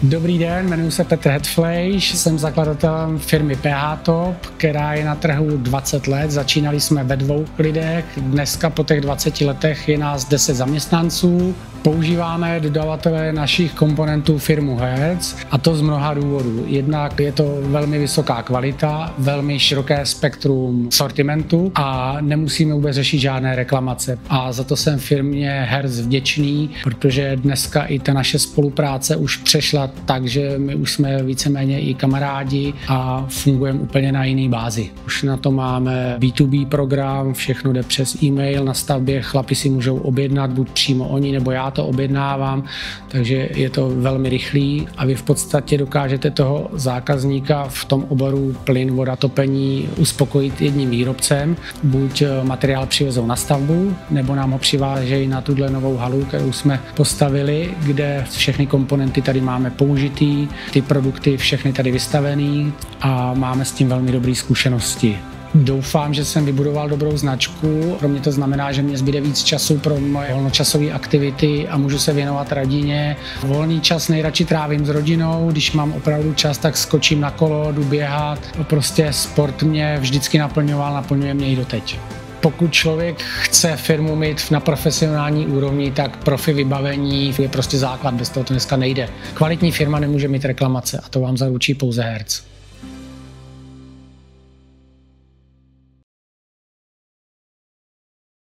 Dobrý den, jmenuji se Petr Hetfleisch, jsem zakladatelem firmy PH Top, která je na trhu 20 let. Začínali jsme ve 2 lidech, dneska po těch 20 letech je nás 10 zaměstnanců. Používáme dodavatele našich komponentů firmu Hertz a to z mnoha důvodů. Jednak je to velmi vysoká kvalita, velmi široké spektrum sortimentu a nemusíme vůbec řešit žádné reklamace. A za to jsem firmě Hertz vděčný, protože dneska i ta naše spolupráce už přešla tak, že my už jsme víceméně i kamarádi a fungujeme úplně na jiný bázi. Už na to máme B2B program, všechno jde přes e-mail, na stavbě chlapi si můžou objednat, buď přímo oni nebo já to objednávám, takže je to velmi rychlý a vy v podstatě dokážete toho zákazníka v tom oboru plyn, voda, topení uspokojit jedním výrobcem. Buď materiál přivezou na stavbu, nebo nám ho přivážejí na tuhle novou halu, kterou jsme postavili, kde všechny komponenty tady máme použitý, ty produkty všechny tady vystavený a máme s tím velmi dobré zkušenosti. Doufám, že jsem vybudoval dobrou značku. Pro mě to znamená, že mě zbyde víc času pro moje volnočasové aktivity a můžu se věnovat rodině. Volný čas nejradši trávím s rodinou, když mám opravdu čas, tak skočím na kolo, jdu běhat. Prostě sport mě vždycky naplňuje mě i doteď. Pokud člověk chce firmu mít na profesionální úrovni, tak profi vybavení je prostě základ, bez toho to dneska nejde. Kvalitní firma nemůže mít reklamace a to vám zaručí pouze Hertz.